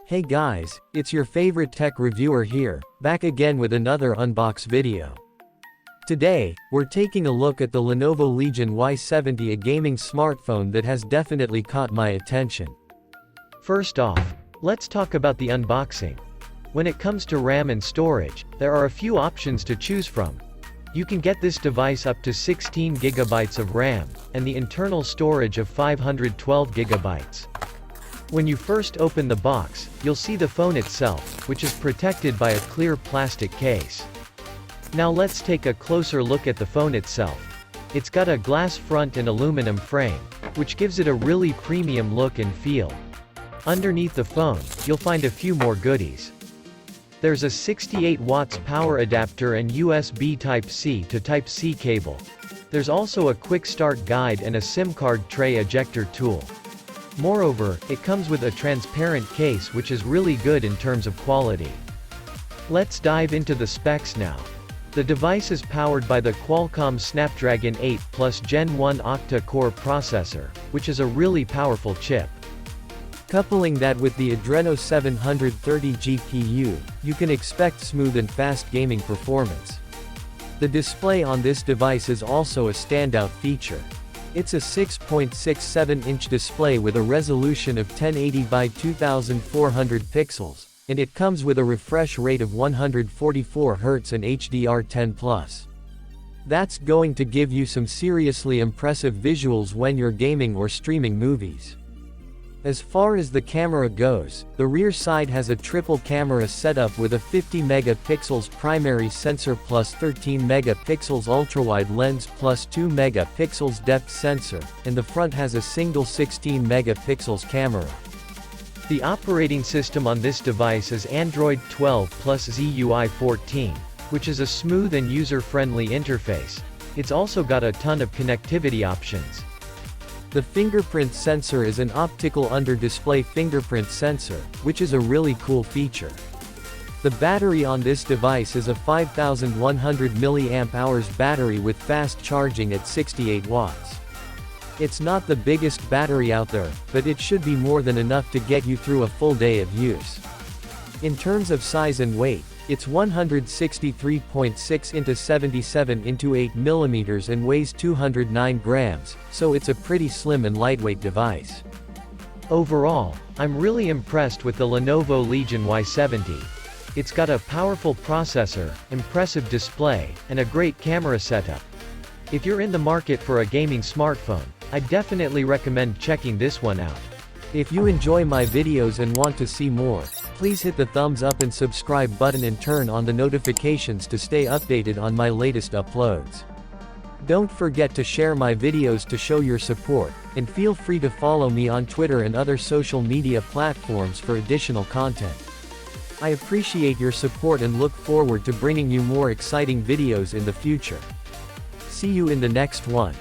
Hey guys, it's your favorite tech reviewer here, back again with another unbox video. Today, we're taking a look at the Lenovo Legion Y70, a gaming smartphone that has definitely caught my attention. First off, let's talk about the unboxing. When it comes to RAM and storage, there are a few options to choose from. You can get this device up to 16 GB of RAM, and the internal storage of 512 GB. When you first open the box, you'll see the phone itself, which is protected by a clear plastic case. Now let's take a closer look at the phone itself. It's got a glass front and aluminum frame, which gives it a really premium look and feel. Underneath the phone, you'll find a few more goodies. There's a 68 watts power adapter and USB Type-C to Type-C cable. There's also a quick start guide and a SIM card tray ejector tool. Moreover, it comes with a transparent case, which is really good in terms of quality. Let's dive into the specs now. The device is powered by the Qualcomm Snapdragon 8 Plus Gen 1 octa-core processor, which is a really powerful chip. Coupling that with the Adreno 730 GPU, you can expect smooth and fast gaming performance. The display on this device is also a standout feature. It's a 6.67-inch display with a resolution of 1080 by 2400 pixels, and it comes with a refresh rate of 144 Hz and HDR10+. That's going to give you some seriously impressive visuals when you're gaming or streaming movies. As far as the camera goes, the rear side has a triple camera setup with a 50 megapixels primary sensor plus 13 megapixels ultrawide lens plus 2 megapixels depth sensor, and the front has a single 16 megapixels camera. The operating system on this device is Android 12 plus ZUI 14, which is a smooth and user-friendly interface. It's also got a ton of connectivity options. The fingerprint sensor is an optical under-display fingerprint sensor, which is a really cool feature. The battery on this device is a 5100 mAh battery with fast charging at 68 watts. It's not the biggest battery out there, but it should be more than enough to get you through a full day of use. In terms of size and weight, it's 163.6 into 77 into 8 mm and weighs 209 grams, so it's a pretty slim and lightweight device. Overall, I'm really impressed with the Lenovo Legion Y70. It's got a powerful processor, impressive display, and a great camera setup. If you're in the market for a gaming smartphone, I definitely recommend checking this one out. If you enjoy my videos and want to see more, please hit the thumbs up and subscribe button and turn on the notifications to stay updated on my latest uploads. Don't forget to share my videos to show your support, and feel free to follow me on Twitter and other social media platforms for additional content. I appreciate your support and look forward to bringing you more exciting videos in the future. See you in the next one.